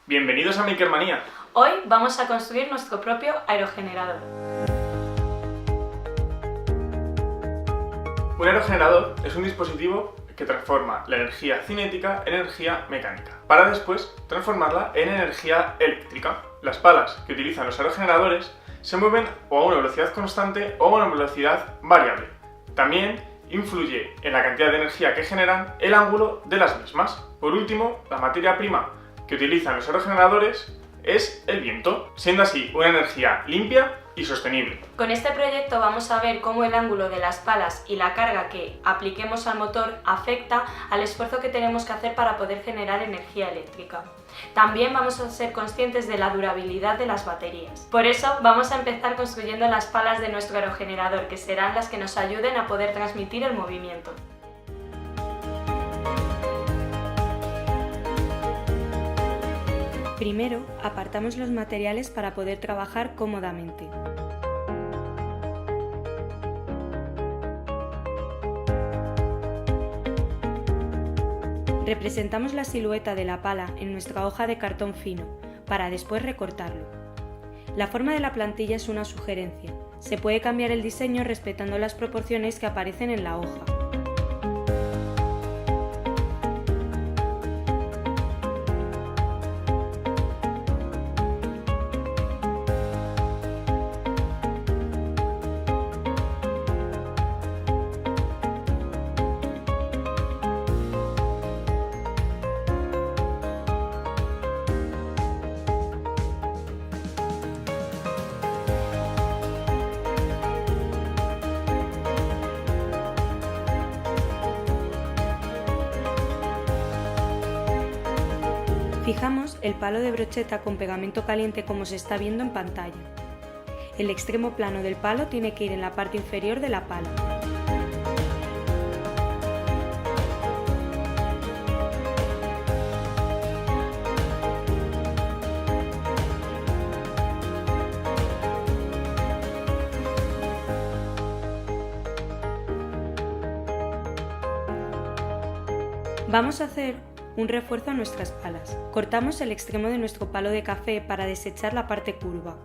Bienvenidos a Makermanía. Hoy vamos a construir nuestro propio aerogenerador. Un aerogenerador es un dispositivo que transforma la energía cinética en energía mecánica, para después transformarla en energía eléctrica. Las palas que utilizan los aerogeneradores se mueven o a una velocidad constante o a una velocidad variable. También influye en la cantidad de energía que generan el ángulo de las mismas. Por último, la materia prima que utilizan los aerogeneradores es el viento, siendo así una energía limpia y sostenible. Con este proyecto vamos a ver cómo el ángulo de las palas y la carga que apliquemos al motor afecta al esfuerzo que tenemos que hacer para poder generar energía eléctrica. También vamos a ser conscientes de la durabilidad de las baterías. Por eso vamos a empezar construyendo las palas de nuestro aerogenerador, que serán las que nos ayuden a poder transmitir el movimiento. Primero, apartamos los materiales para poder trabajar cómodamente. Representamos la silueta de la pala en nuestra hoja de cartón fino, para después recortarlo. La forma de la plantilla es una sugerencia. Se puede cambiar el diseño respetando las proporciones que aparecen en la hoja. Fijamos el palo de brocheta con pegamento caliente como se está viendo en pantalla. El extremo plano del palo tiene que ir en la parte inferior de la pala. Vamos a hacer un refuerzo a nuestras palas. Cortamos el extremo de nuestro palo de café para desechar la parte curva.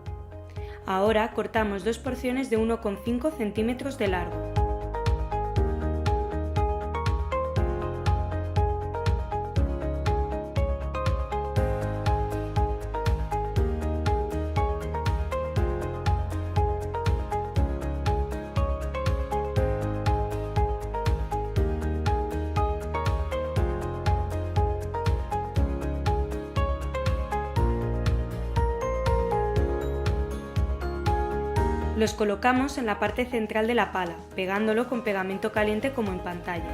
Ahora cortamos dos porciones de 1,5 centímetros de largo. Los colocamos en la parte central de la pala, pegándolo con pegamento caliente como en pantalla.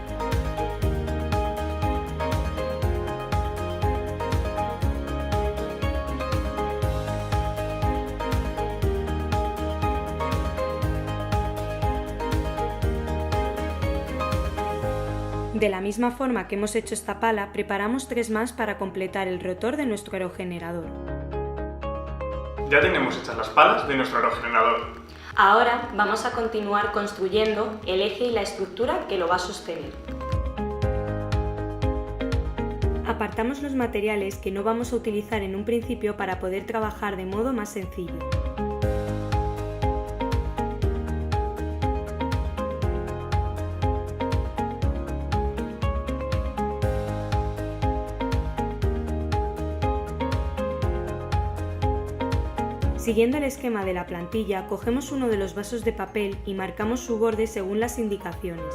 De la misma forma que hemos hecho esta pala, preparamos 3 más para completar el rotor de nuestro aerogenerador. Ya tenemos hechas las palas de nuestro aerogenerador. Ahora vamos a continuar construyendo el eje y la estructura que lo va a sostener. Apartamos los materiales que no vamos a utilizar en un principio para poder trabajar de modo más sencillo. Siguiendo el esquema de la plantilla, cogemos uno de los vasos de papel y marcamos su borde según las indicaciones.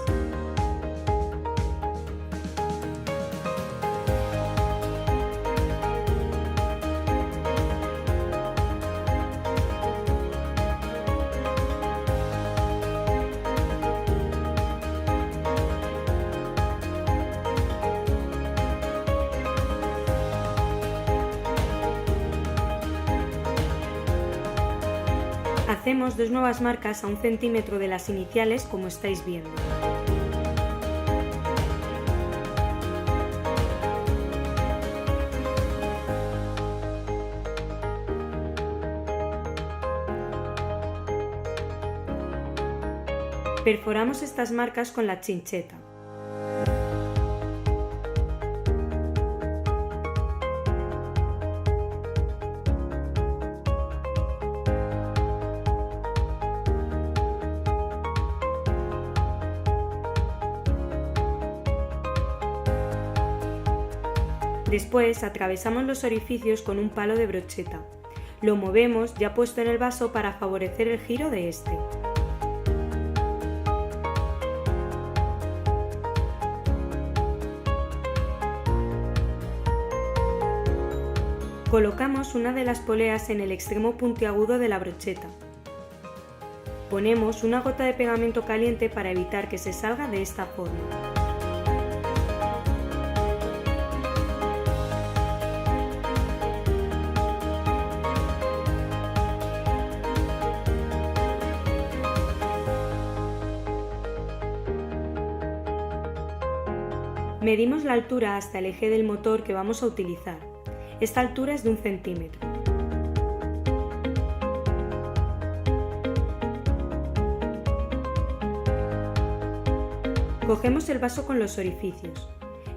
Hacemos 2 nuevas marcas a 1 centímetro de las iniciales, como estáis viendo. Perforamos estas marcas con la chincheta. Después atravesamos los orificios con un palo de brocheta. Lo movemos ya puesto en el vaso para favorecer el giro de este. Colocamos una de las poleas en el extremo puntiagudo de la brocheta. Ponemos una gota de pegamento caliente para evitar que se salga de esta forma. Medimos la altura hasta el eje del motor que vamos a utilizar. Esta altura es de 1 centímetro. Cogemos el vaso con los orificios.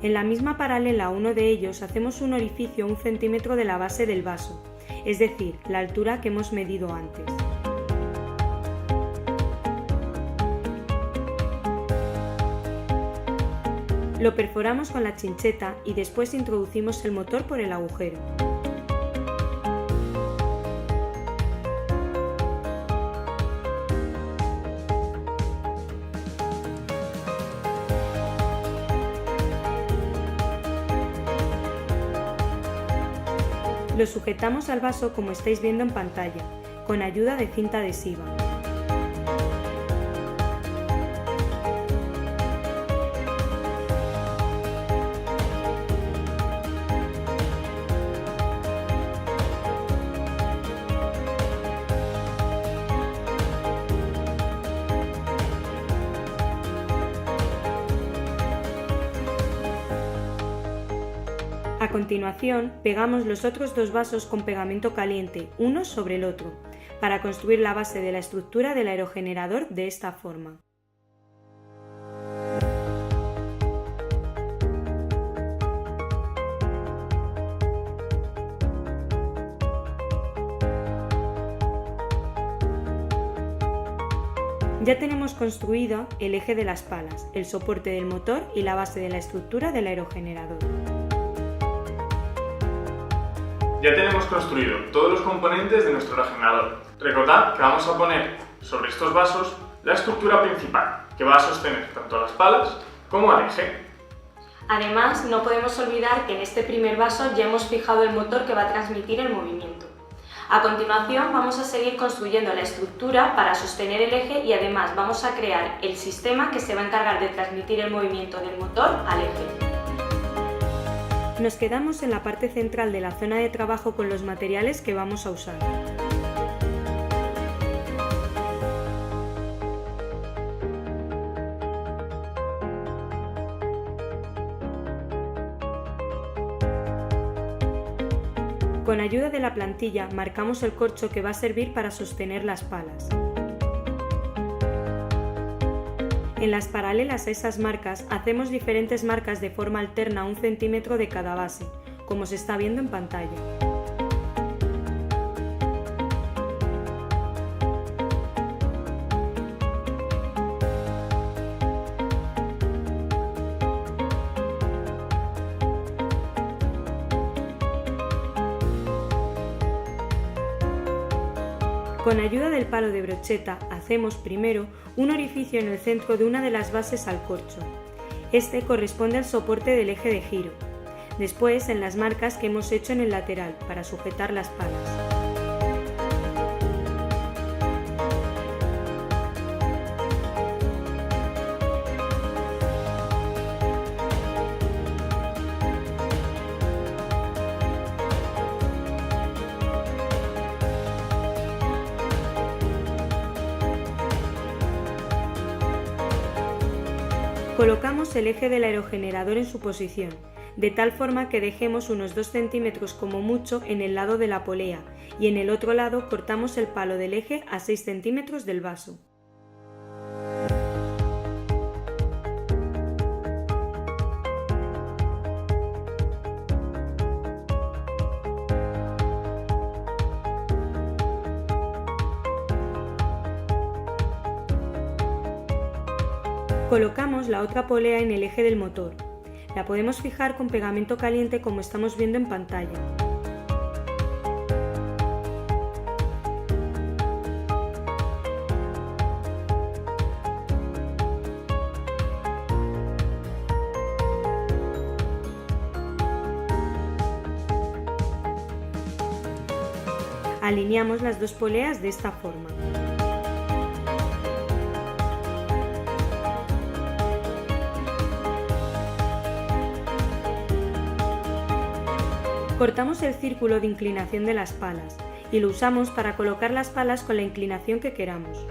En la misma paralela a uno de ellos hacemos un orificio a 1 centímetro de la base del vaso, es decir, la altura que hemos medido antes. Lo perforamos con la chincheta y después introducimos el motor por el agujero. Lo sujetamos al vaso como estáis viendo en pantalla, con ayuda de cinta adhesiva. A continuación, pegamos los otros dos vasos con pegamento caliente, uno sobre el otro, para construir la base de la estructura del aerogenerador de esta forma. Ya tenemos construido el eje de las palas, el soporte del motor y la base de la estructura del aerogenerador. Ya tenemos construido todos los componentes de nuestro aerogenerador. Recordad que vamos a poner sobre estos vasos la estructura principal, que va a sostener tanto a las palas como al eje. Además, no podemos olvidar que en este primer vaso ya hemos fijado el motor que va a transmitir el movimiento. A continuación vamos a seguir construyendo la estructura para sostener el eje y además vamos a crear el sistema que se va a encargar de transmitir el movimiento del motor al eje. Nos quedamos en la parte central de la zona de trabajo con los materiales que vamos a usar. Con ayuda de la plantilla marcamos el corcho que va a servir para sostener las palas. En las paralelas a esas marcas hacemos diferentes marcas de forma alterna a 1 centímetro de cada base, como se está viendo en pantalla. Con ayuda del palo de brocheta hacemos primero un orificio en el centro de una de las bases al corcho. Este corresponde al soporte del eje de giro. Después en las marcas que hemos hecho en el lateral para sujetar las palas. Colocamos el eje del aerogenerador en su posición, de tal forma que dejemos unos 2 centímetros como mucho en el lado de la polea y en el otro lado cortamos el palo del eje a 6 centímetros del vaso. Colocamos la otra polea en el eje del motor. La podemos fijar con pegamento caliente como estamos viendo en pantalla. Alineamos las dos poleas de esta forma. Cortamos el círculo de inclinación de las palas y lo usamos para colocar las palas con la inclinación que queramos.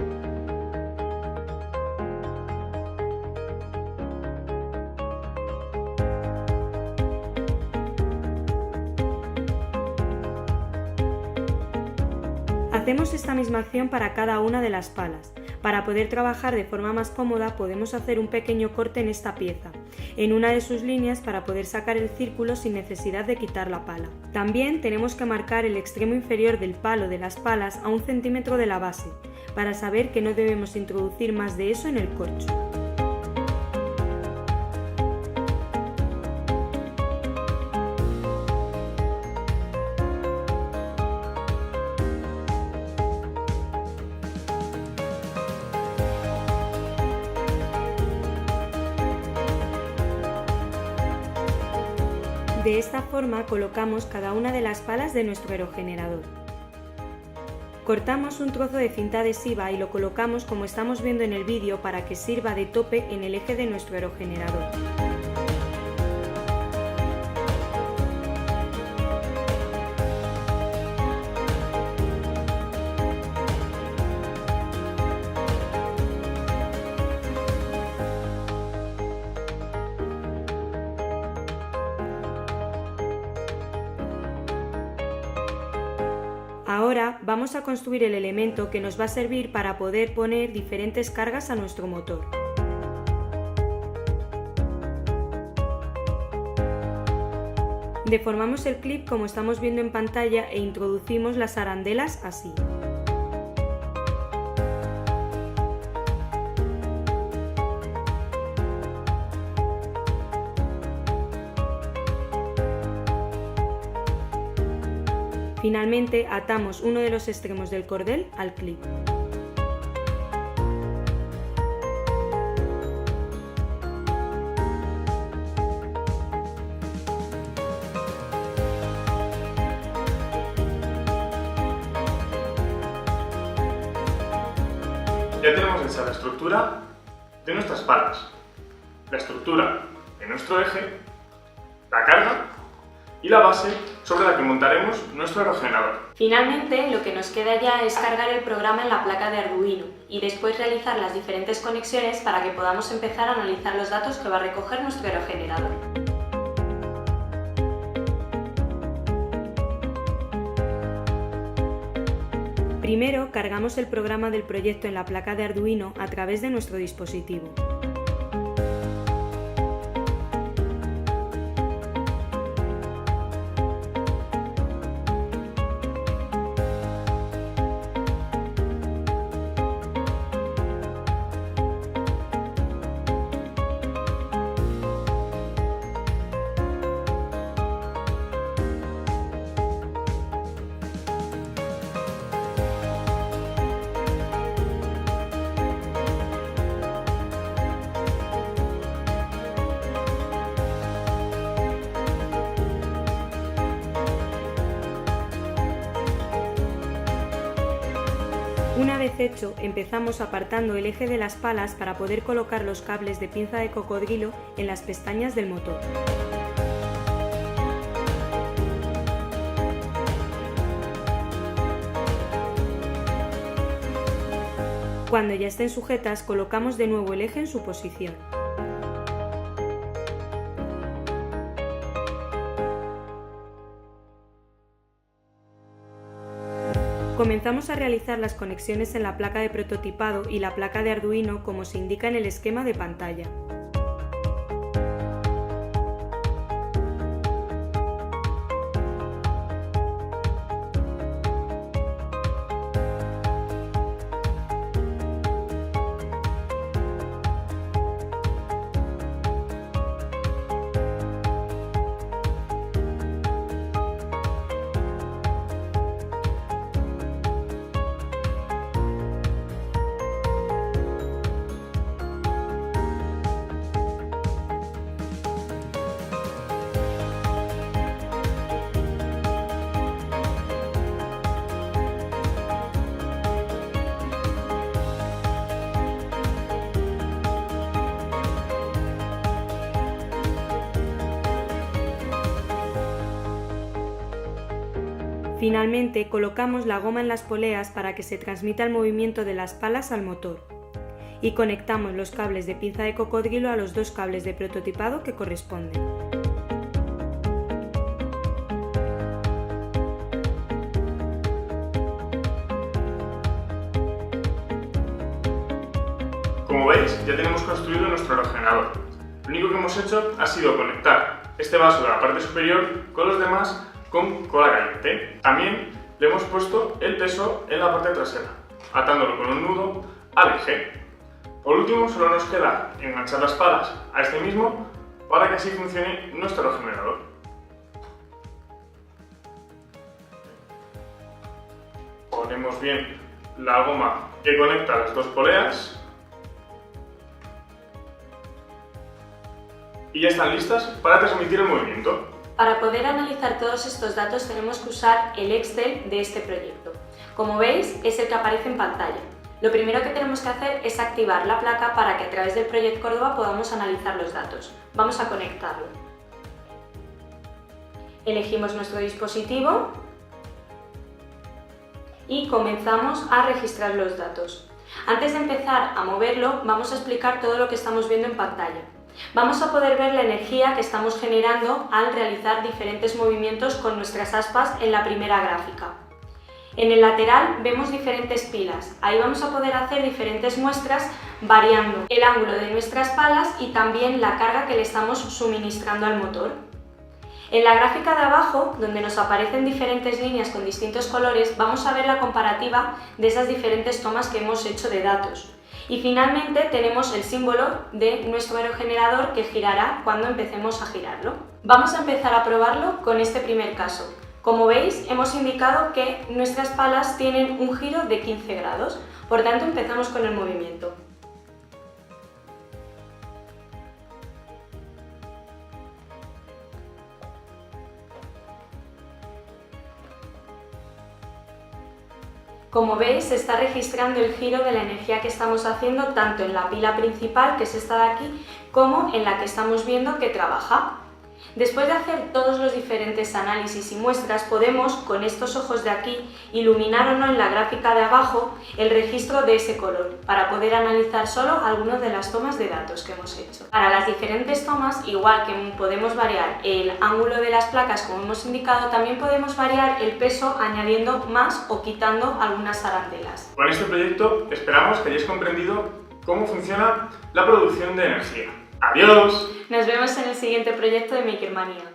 Hacemos esta misma acción para cada una de las palas. Para poder trabajar de forma más cómoda podemos hacer un pequeño corte en esta pieza, en una de sus líneas para poder sacar el círculo sin necesidad de quitar la pala. También tenemos que marcar el extremo inferior del palo de las palas a 1 centímetro de la base, para saber que no debemos introducir más de eso en el corcho. De esta forma colocamos cada una de las palas de nuestro aerogenerador. Cortamos un trozo de cinta adhesiva y lo colocamos como estamos viendo en el vídeo para que sirva de tope en el eje de nuestro aerogenerador. Ahora vamos a construir el elemento que nos va a servir para poder poner diferentes cargas a nuestro motor. Deformamos el clip como estamos viendo en pantalla e introducimos las arandelas así. Finalmente atamos uno de los extremos del cordel al clip. Ya tenemos hecha la estructura de nuestras palas, la estructura de nuestro eje, la carga y la base sobre la que montaremos nuestro aerogenerador. Finalmente, lo que nos queda ya es cargar el programa en la placa de Arduino y después realizar las diferentes conexiones para que podamos empezar a analizar los datos que va a recoger nuestro aerogenerador. Primero, cargamos el programa del proyecto en la placa de Arduino a través de nuestro dispositivo. Una vez hecho, empezamos apartando el eje de las palas para poder colocar los cables de pinza de cocodrilo en las pestañas del motor. Cuando ya estén sujetas, colocamos de nuevo el eje en su posición. Comenzamos a realizar las conexiones en la placa de prototipado y la placa de Arduino como se indica en el esquema de pantalla. Finalmente, colocamos la goma en las poleas para que se transmita el movimiento de las palas al motor. Y conectamos los cables de pinza de cocodrilo a los dos cables de prototipado que corresponden. Como veis, ya tenemos construido nuestro aerogenerador. Lo único que hemos hecho ha sido conectar este vaso de la parte superior con los demás con cola caliente. También le hemos puesto el peso en la parte trasera, atándolo con un nudo al eje. Por último, solo nos queda enganchar las palas a este mismo para que así funcione nuestro aerogenerador. Ponemos bien la goma que conecta las dos poleas y ya están listas para transmitir el movimiento. Para poder analizar todos estos datos tenemos que usar el Excel de este proyecto. Como veis, es el que aparece en pantalla. Lo primero que tenemos que hacer es activar la placa para que a través del Project Córdoba podamos analizar los datos. Vamos a conectarlo. Elegimos nuestro dispositivo y comenzamos a registrar los datos. Antes de empezar a moverlo, vamos a explicar todo lo que estamos viendo en pantalla. Vamos a poder ver la energía que estamos generando al realizar diferentes movimientos con nuestras aspas en la primera gráfica. En el lateral vemos diferentes pilas. Ahí vamos a poder hacer diferentes muestras variando el ángulo de nuestras palas y también la carga que le estamos suministrando al motor. En la gráfica de abajo, donde nos aparecen diferentes líneas con distintos colores, vamos a ver la comparativa de esas diferentes tomas que hemos hecho de datos. Y finalmente tenemos el símbolo de nuestro aerogenerador que girará cuando empecemos a girarlo. Vamos a empezar a probarlo con este primer caso. Como veis, hemos indicado que nuestras palas tienen un giro de 15 grados, por tanto empezamos con el movimiento. Como veis, se está registrando el giro de la energía que estamos haciendo tanto en la pila principal, que es esta de aquí, como en la que estamos viendo que trabaja. Después de hacer todos los diferentes análisis y muestras, podemos, con estos ojos de aquí, iluminar o no en la gráfica de abajo el registro de ese color, para poder analizar solo algunas de las tomas de datos que hemos hecho. Para las diferentes tomas, igual que podemos variar el ángulo de las placas como hemos indicado, también podemos variar el peso añadiendo más o quitando algunas arandelas. Con este proyecto esperamos que hayáis comprendido cómo funciona la producción de energía. ¡Adiós! Nos vemos en el siguiente proyecto de Makermania.